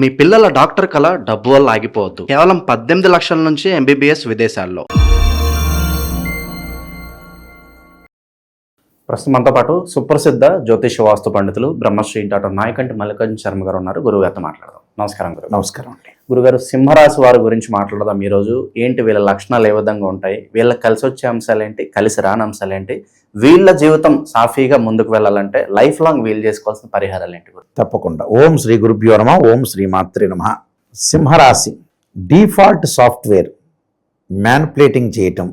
మీ పిల్లల డాక్టర్ కళ డబ్బు వల్ల ఆగిపోవద్దు. కేవలం 18 లక్షల నుంచి MBBS విదేశాల్లో. ప్రస్తుతం మనతో పాటు సుప్రసిద్ధ జ్యోతిష వాస్తు పండితులు బ్రహ్మశ్రీ డాక్టర్ నాయకంటి మల్లికార్జున శర్మ గారు ఉన్నారు. గురుగారితో మాట్లాడదాం. నమస్కారం గురు. నమస్కారం అండి. గురుగారు, సింహరాశి వారి గురించి మాట్లాడదాం ఈరోజు. ఏంటి వీళ్ళ లక్షణాలు ఏ విధంగా ఉంటాయి, వీళ్ళకి కలిసి వచ్చే అంశాలు ఏంటి, కలిసి రాని అంశాలు ఏంటి, వీళ్ళ జీవితం సాఫీగా ముందుకు వెళ్ళాలంటే లైఫ్ లాంగ్ వీలు చేసుకోవాల్సిన పరిహారాలు ఏంటి? తప్పకుండా. ఓం శ్రీ గురుభ్యో నమః. ఓం శ్రీ మాత్రే నమః. సింహరాశి డిఫాల్ట్ సాఫ్ట్వేర్ మ్యానిపులేటింగ్ చేయటం,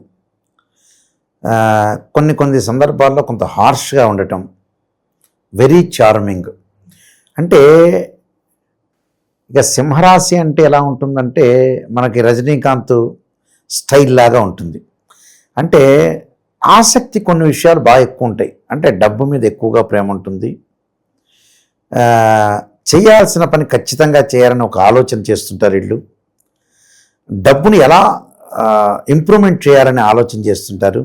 కొన్ని సందర్భాల్లో కొంత హార్ష్గా ఉండటం, వెరీ చార్మింగ్. అంటే ఇక సింహరాశి అంటే ఎలా ఉంటుందంటే మనకి రజనీకాంత్ స్టైల్ లాగా ఉంటుంది. అంటే ఆసక్తి కొన్ని విషయాలు బాగా ఎక్కువ ఉంటాయి. అంటే డబ్బు మీద ఎక్కువగా ప్రేమ ఉంటుంది. చేయాల్సిన పని ఖచ్చితంగా చేయాలని ఒక ఆలోచన చేస్తుంటారు వీళ్ళు. డబ్బుని ఎలా ఇంప్రూవ్మెంట్ చేయాలని ఆలోచన చేస్తుంటారు.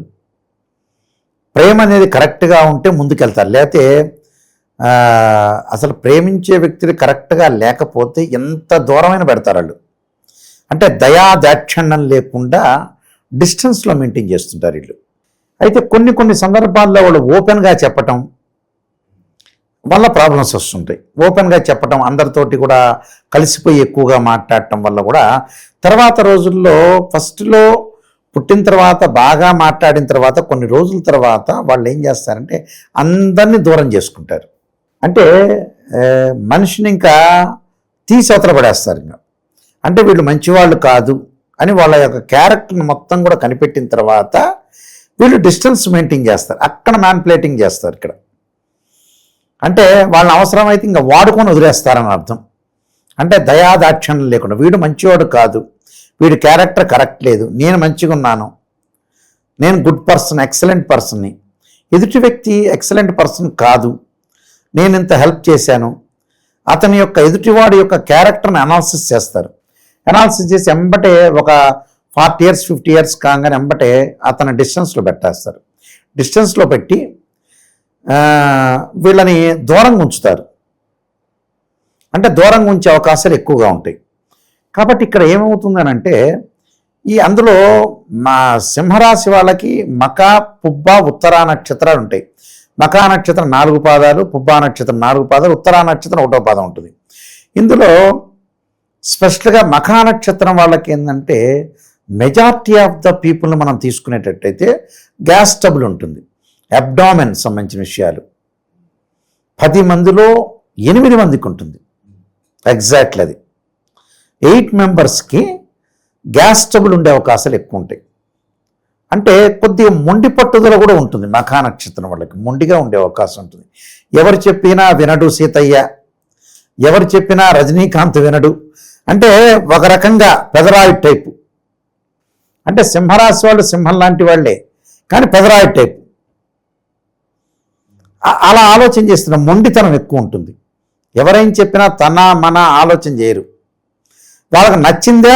ప్రేమ అనేది కరెక్ట్గా ఉంటే ముందుకెళ్తారు. లేకపోతే అసలు ప్రేమించే వ్యక్తులు కరెక్ట్గా లేకపోతే ఎంత దూరమైన పెడతారు వాళ్ళు. అంటే దయా దాక్షిణ్యం లేకుండా డిస్టెన్స్లో మెయింటైన్ చేస్తుంటారు వీళ్ళు. అయితే కొన్ని సందర్భాల్లో వాళ్ళు ఓపెన్గా చెప్పటం వల్ల ప్రాబ్లమ్స్ వస్తుంటాయి. ఓపెన్గా చెప్పటం, అందరితోటి కూడా కలిసిపోయి ఎక్కువగా మాట్లాడటం వల్ల కూడా తర్వాత రోజుల్లో ఫస్ట్లో పుట్టిన తర్వాత బాగా మాట్లాడిన తర్వాత కొన్ని రోజుల తర్వాత వాళ్ళు ఏం చేస్తారంటే అందరినీ దూరం చేసుకుంటారు. అంటే మనిషిని ఇంకా తీసి అవతల పడేస్తారు. ఇంకా అంటే వీళ్ళు మంచివాళ్ళు కాదు అని వాళ్ళ యొక్క క్యారెక్టర్ని మొత్తం కూడా కనిపెట్టిన తర్వాత వీళ్ళు డిస్టెన్స్ మెయింటైన్ చేస్తారు. అక్కడ మ్యానిపులేటింగ్ చేస్తారు. ఇక్కడ అంటే వాళ్ళని అవసరమైతే ఇంకా వాడుకొని వదిలేస్తారని అర్థం. అంటే దయాదాక్షిణ్యం లేకుండా వీడు మంచివాడు కాదు, వీడి క్యారెక్టర్ కరెక్ట్ లేదు, నేను మంచిగా ఉన్నాను, నేను గుడ్ పర్సన్, ఎక్సలెంట్ పర్సన్ని, ఎదుటి వ్యక్తి ఎక్సలెంట్ పర్సన్ కాదు, నేను ఇంత హెల్ప్ చేశాను, అతని యొక్క ఎదుటివాడి యొక్క క్యారెక్టర్ని అనాలిసిస్ చేస్తారు. అనాలిసిస్ చేసి ఎంబటే ఒక 40 years 50 years కాగానే ఎంబటే అతను డిస్టెన్స్లో పెట్టేస్తారు. డిస్టెన్స్లో పెట్టి వీళ్ళని దూరంగా ఉంచుతారు. అంటే దూరంగా ఉంచే అవకాశాలు ఎక్కువగా ఉంటాయి. కాబట్టి ఇక్కడ ఏమవుతుందనంటే అందులో మా సింహరాశి వాళ్ళకి మకా, పుబ్బ, ఉత్తరా నక్షత్రాలు ఉంటాయి. మకా నక్షత్రం 4 పాదాలు, పుబ్బా నక్షత్రం 4 పాదాలు, ఉత్తరా నక్షత్రం 1వ పాదం ఉంటుంది. ఇందులో స్పెషల్గా మకా నక్షత్రం వాళ్ళకి ఏంటంటే మెజారిటీ ఆఫ్ ద పీపుల్ని మనం తీసుకునేటట్టయితే గ్యాస్ ట్రబుల్ ఉంటుంది. అబ్డామెన్ సంబంధించిన విషయాలు 10 మందిలో 8 మందికి ఉంటుంది. ఎగ్జాక్ట్లీ అది 8 మెంబర్స్కి గ్యాస్ ట్రబుల్ ఉండే అవకాశాలు ఎక్కువ ఉంటాయి. అంటే కొద్దిగా మొండి పట్టుదల కూడా ఉంటుంది. మఖా నక్షత్రం వాళ్ళకి మొండిగా ఉండే అవకాశం ఉంటుంది. ఎవరు చెప్పినా వినడు సీతయ్య, ఎవరు చెప్పినా రజనీకాంత్ వినడు. అంటే ఒక రకంగా పెదరాయి టైపు. అంటే సింహరాశి వాళ్ళు సింహం లాంటి వాళ్ళే, కానీ పెదరాయి టైపు. అలా ఆలోచన చేస్తున్న మొండితనం ఎక్కువ ఉంటుంది. ఎవరైనా చెప్పినా తన మన ఆలోచన చేయరు. వాళ్ళకి నచ్చిందే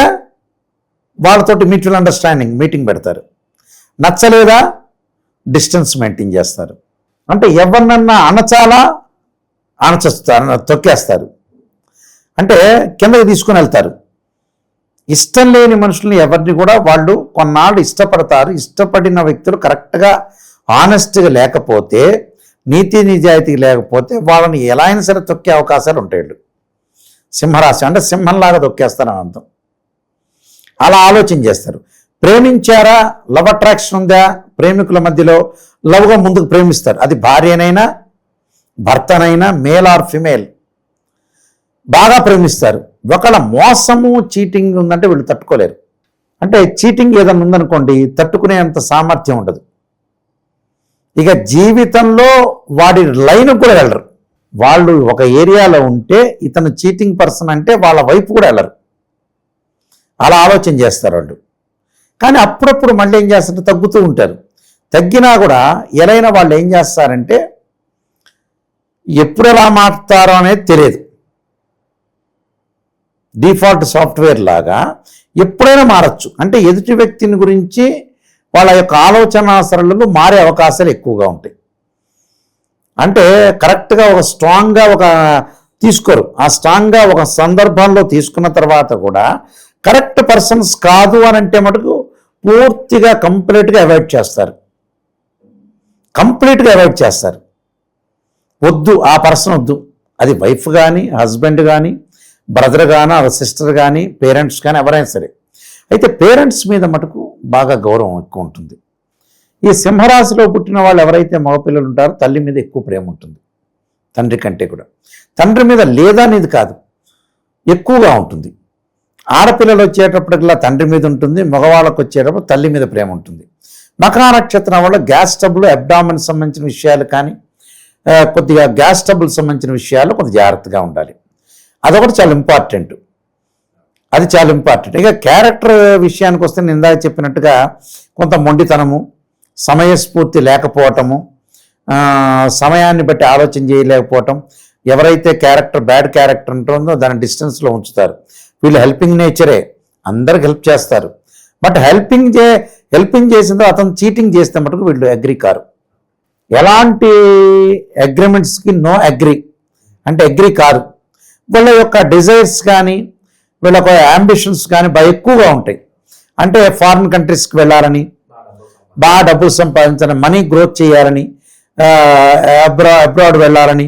వాళ్ళతోటి మ్యూచువల్ అండర్స్టాండింగ్ మీటింగ్ పెడతారు, నచ్చలేదా డిస్టెన్స్ మెయింటైన్ చేస్తారు. అంటే ఎవరినన్నా అణచాలా అణచేస్తారు, తొక్కేస్తారు. అంటే కిందకి తీసుకుని వెళ్తారు. ఇష్టం లేని మనుషుల్ని ఎవరిని కూడా వాళ్ళు కొన్నాళ్ళు ఇష్టపడతారు. ఇష్టపడిన వ్యక్తులు కరెక్ట్గా ఆనెస్ట్గా లేకపోతే, నీతి నిజాయితీ లేకపోతే వాళ్ళని ఎలా అయినా సరే తొక్కే అవకాశాలు ఉంటాయి. సింహరాశి అంటే సింహంలాగా తొక్కేస్తారని అర్థం. అలా ఆలోచన చేస్తారు. ప్రేమించారా, లవ్ అట్రాక్షన్ ఉందా, ప్రేమికుల మధ్యలో లవ్గా ముందుకు ప్రేమిస్తారు. అది భార్యనైనా భర్తనైనా మేల్ ఆర్ ఫిమేల్ బాగా ప్రేమిస్తారు. ఒకళ్ళ మోసము చీటింగ్ ఉందంటే వీళ్ళు తట్టుకోలేరు. అంటే చీటింగ్ ఏదైనా ఉందనుకోండి, తట్టుకునేంత సామర్థ్యం ఉండదు. ఇక జీవితంలో వాడి లైన్ కూడా వెళ్ళరు. వాళ్ళు ఒక ఏరియాలో ఉంటే ఇతను చీటింగ్ పర్సన్ అంటే వాళ్ళ వైపు కూడా వెళ్ళరు. అలా ఆలోచన చేస్తారు వాళ్ళు. కానీ అప్పుడప్పుడు మళ్ళీ ఏం చేస్తారంటే తగ్గుతూ ఉంటారు. తగ్గినా కూడా ఎలా వాళ్ళు ఏం చేస్తారంటే ఎప్పుడు ఎలా మారుతారో అనేది తెలియదు. డిఫాల్ట్ సాఫ్ట్వేర్ లాగా ఎప్పుడైనా మారచ్చు. అంటే ఎదుటి వ్యక్తిని గురించి వాళ్ళ యొక్క ఆలోచన సరళులు మారే అవకాశాలు ఎక్కువగా ఉంటాయి. అంటే కరెక్ట్గా ఒక స్ట్రాంగ్గా ఒక తీసుకోరు. ఆ స్ట్రాంగ్గా ఒక సందర్భంలో తీసుకున్న తర్వాత కూడా కరెక్ట్ పర్సన్స్ కాదు అని అంటే మటుకు పూర్తిగా కంప్లీట్గా అవాయిడ్ చేస్తారు. వద్దు, ఆ పర్సన్ వద్దు. అది వైఫ్ కానీ, హస్బెండ్ కానీ, బ్రదర్ కానీ, సిస్టర్ కానీ, పేరెంట్స్ కానీ, ఎవరైనా సరే. అయితే పేరెంట్స్ మీద మటుకు బాగా గౌరవం ఎక్కువ ఉంటుంది. ఈ సింహరాశిలో పుట్టిన వాళ్ళు ఎవరైతే మగపిల్లలు ఉంటారో తల్లి మీద ఎక్కువ ప్రేమ ఉంటుంది, తండ్రి కంటే కూడా. తండ్రి మీద లేదనేది కాదు, ఎక్కువగా ఉంటుంది. ఆడపిల్లలు వచ్చేటప్పటికల్లా తండ్రి మీద ఉంటుంది, మగవాళ్ళకు వచ్చేటప్పుడు తల్లి మీద ప్రేమ ఉంటుంది. మకర నక్షత్రం వల్ల గ్యాస్ ట్రబుల్, అబ్డామిన్ సంబంధించిన విషయాలు కానీ, కొద్దిగా గ్యాస్ ట్రబుల్ సంబంధించిన విషయాలు కొంత జాగ్రత్తగా ఉండాలి. అదొకటి చాలా ఇంపార్టెంట్. ఇక క్యారెక్టర్ విషయానికి వస్తే నేను ఇందాక చెప్పినట్టుగా కొంత మొండితనము, సమయస్ఫూర్తి లేకపోవటము, సమయాన్ని బట్టి ఆలోచన చేయలేకపోవటం. ఎవరైతే బ్యాడ్ క్యారెక్టర్ ఉంటుందో దాన్ని డిస్టెన్స్లో ఉంచుతారు. వీళ్ళు హెల్పింగ్ నేచరే, అందరికి హెల్ప్ చేస్తారు. బట్ హెల్పింగ్ చేసిందో అతను చీటింగ్ చేస్తే మటుకు వీళ్ళు అగ్రి కారు. ఎలాంటి అగ్రిమెంట్స్కి నో అగ్రి అంటే అగ్రి కారు. వీళ్ళ యొక్క డిజైర్స్ కానీ, వీళ్ళ యొక్క అంబిషన్స్ కానీ బాగా ఎక్కువగా ఉంటాయి. అంటే ఫారిన్ కంట్రీస్కి వెళ్ళాలని, బాగా డబ్బులు సంపాదించాలని, మనీ గ్రోత్ చేయాలని, అబ్రాడ్ వెళ్ళాలని,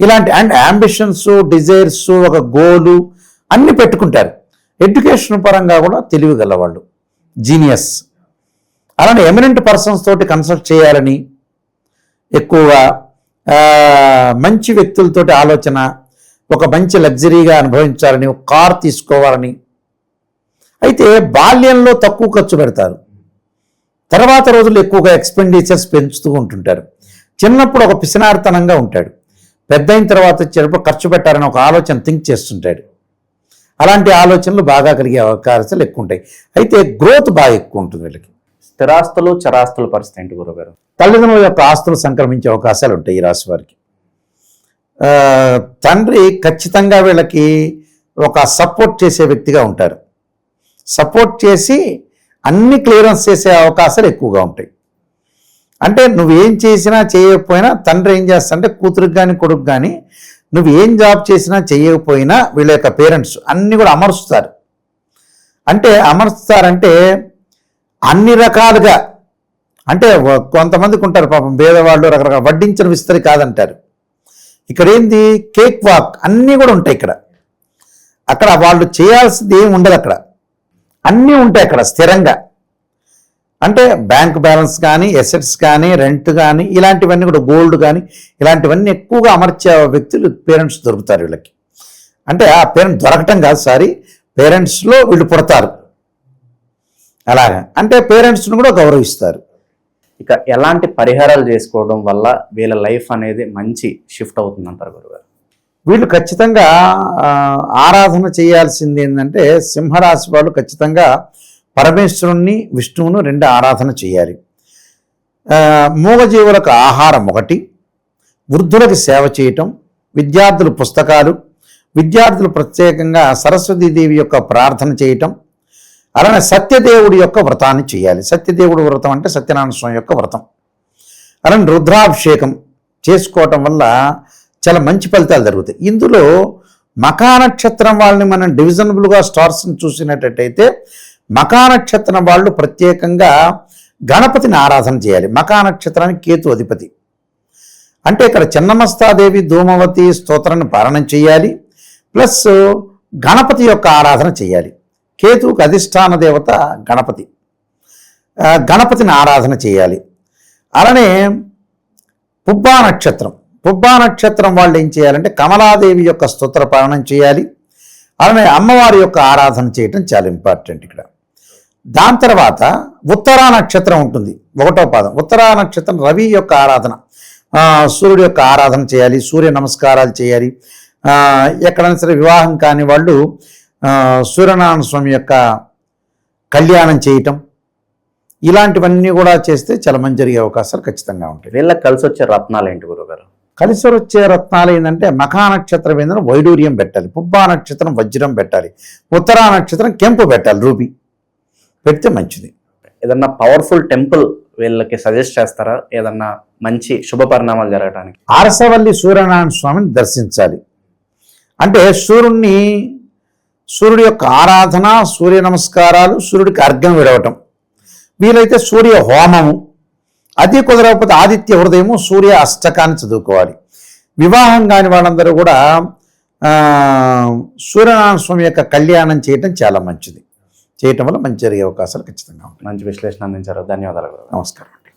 ఇలాంటి అండ్ అంబిషన్స్, డిజైర్స్, ఒక గోలు అన్నీ పెట్టుకుంటారు. ఎడ్యుకేషన్ పరంగా కూడా తెలివి గలవాళ్ళు, జీనియస్. అలానే ఎమినెంట్ పర్సన్స్ తోటి కన్సల్ట్ చేయాలని, ఎక్కువగా మంచి వ్యక్తులతోటి ఆలోచన, ఒక మంచి లగ్జరీగా అనుభవించాలని, ఒక కార్ తీసుకోవాలని. అయితే బాల్యంలో తక్కువ ఖర్చు పెడతారు, తర్వాత రోజుల్లో ఎక్కువగా ఎక్స్పెండిచర్స్ పెంచుతూ ఉంటుంటారు. చిన్నప్పుడు ఒక పిసినారితనంగా ఉంటాడు, పెద్ద అయిన తర్వాత వచ్చేటప్పుడు ఖర్చు పెట్టాలని ఒక ఆలోచన థింక్ చేస్తుంటాడు. అలాంటి ఆలోచనలు బాగా కలిగే అవకాశాలు ఎక్కువ ఉంటాయి. అయితే గ్రోత్ బాగా ఎక్కువ ఉంటుంది వీళ్ళకి. స్థిరాస్తులు, చరాస్తుల పరిస్థితి ఏంటి గురుగారు? తల్లిదండ్రుల యొక్క ఆస్తులు సంక్రమించే అవకాశాలు ఉంటాయి ఈ రాశి వారికి. తండ్రి ఖచ్చితంగా వీళ్ళకి ఒక సపోర్ట్ చేసే వ్యక్తిగా ఉంటారు. సపోర్ట్ చేసి అన్ని క్లియరెన్స్ చేసే అవకాశాలు ఎక్కువగా ఉంటాయి. అంటే నువ్వేం చేసినా చేయకపోయినా తండ్రి ఏం చేస్తారంటే కూతురికి కానీ కొడుకు కానీ నువ్వు ఏం జాబ్ చేసినా చేయకపోయినా వీళ్ళ యొక్క పేరెంట్స్ అన్నీ కూడా అమరుస్తారు. అంటే అమరుస్తారంటే అన్ని రకాలుగా, అంటే కొంతమందికి ఉంటారు పాపం పేదవాళ్ళు, రకరకాల వడ్డించిన విస్తరి కాదంటారు. ఇక్కడ ఏంది, కేక్ వాక్ అన్నీ కూడా ఉంటాయి ఇక్కడ. అక్కడ వాళ్ళు చేయాల్సింది ఏమి ఉండదు, అక్కడ అన్నీ ఉంటాయి అక్కడ స్థిరంగా. అంటే బ్యాంక్ బ్యాలెన్స్ కానీ, ఎసెట్స్ కానీ, రెంట్ కానీ, ఇలాంటివన్నీ కూడా, గోల్డ్ కానీ, ఇలాంటివన్నీ ఎక్కువగా అమర్చే వ్యక్తులు పేరెంట్స్ దొరుకుతారు వీళ్ళకి. అంటే ఆ పేరెంట్ దొరకటం కాదు, పేరెంట్స్లో వీళ్ళు పుడతారు. అలాగా అంటే పేరెంట్స్ను కూడా గౌరవిస్తారు. ఇక ఎలాంటి పరిహారాలు చేసుకోవడం వల్ల వీళ్ళ లైఫ్ అనేది మంచి షిఫ్ట్ అవుతుందంటారు గురుగారు? వీళ్ళు ఖచ్చితంగా ఆరాధన చేయాల్సింది ఏంటంటే, సింహరాశి వాళ్ళు ఖచ్చితంగా పరమేశ్వరుణ్ణి, విష్ణువును రెండు ఆరాధన చేయాలి. మూగజీవులకు ఆహారం ఒకటి, వృద్ధులకు సేవ చేయటం, విద్యార్థులు పుస్తకాలు, విద్యార్థులు ప్రత్యేకంగా సరస్వతీదేవి యొక్క ప్రార్థన చేయటం, అలానే సత్యదేవుడి యొక్క వ్రతాన్ని చేయాలి. సత్యదేవుడి వ్రతం అంటే సత్యనారాయణ స్వామి యొక్క వ్రతం. అలానే రుద్రాభిషేకం చేసుకోవటం వల్ల చాలా మంచి ఫలితాలు జరుగుతాయి. ఇందులో మకా నక్షత్రం వాళ్ళని మనం డివిజనబుల్గా స్టార్స్ని చూసినట్టయితే మకా నక్షత్రం వాళ్ళు ప్రత్యేకంగా గణపతిని ఆరాధన చేయాలి. మకా నక్షత్రానికి కేతు అధిపతి. అంటే ఇక్కడ చిన్నమస్తాదేవి ధూమవతి స్తోత్రాన్ని పారాయణం చేయాలి, ప్లస్ గణపతి యొక్క ఆరాధన చేయాలి. కేతువుకు అధిష్టాన దేవత గణపతి, గణపతిని ఆరాధన చేయాలి. అలానే పుబ్బా నక్షత్రం వాళ్ళు ఏం చేయాలంటే కమలాదేవి యొక్క స్తోత్ర పారాయణం చేయాలి. అలానే అమ్మవారి యొక్క ఆరాధన చేయటం చాలా ఇంపార్టెంట్ ఇక్కడ. దాని తర్వాత ఉత్తరా నక్షత్రం ఉంటుంది, 1వ పాదం. ఉత్తరా నక్షత్రం రవి యొక్క ఆరాధన, సూర్యుడి యొక్క ఆరాధన చేయాలి, సూర్య నమస్కారాలు చేయాలి. ఎక్కడైనా సరే వివాహం కాని వాళ్ళు సూర్యనారాయణ స్వామి యొక్క కళ్యాణం చేయటం, ఇలాంటివన్నీ కూడా చేస్తే చాలా మంచి జరిగే అవకాశాలు ఖచ్చితంగా ఉంటాయి. వీళ్ళకి కలిసి వచ్చే రత్నాలు ఏంటి గురుగారు? కలిసి వచ్చే రత్నాలు ఏంటంటే మఖా నక్షత్రం ఏంటంటే వైడూర్యం పెట్టాలి, పుబ్బా నక్షత్రం వజ్రం పెట్టాలి, ఉత్తరా నక్షత్రం కెంపు పెట్టాలి, రూబీ పెడితే మంచిది. ఏదన్నా పవర్ఫుల్ టెంపుల్ వీళ్ళకి సజెస్ట్ చేస్తారా, ఏదన్నా మంచి శుభ పరిణామాలు జరగడానికి? ఆరసవల్లి సూర్యనారాయణ స్వామిని దర్శించాలి. అంటే సూర్యుడి యొక్క ఆరాధన, సూర్య నమస్కారాలు, సూర్యుడికి అర్ఘ్యం విడవటం, వీలైతే సూర్య హోమము, అది కుదరకపోతే ఆదిత్య హృదయము, సూర్య అష్టకాన్ని చదువుకోవాలి. వివాహం కాని వాళ్ళందరూ కూడా సూర్యనారాయణ స్వామి యొక్క కళ్యాణం చేయటం చాలా మంచిది. చేయటం వల్ల మంచి జరిగే అవకాశాలు ఖచ్చితంగా ఉంటాయి. మంచి విశ్లేషణ అందించారు. ధన్యవాదాలు. నమస్కారం.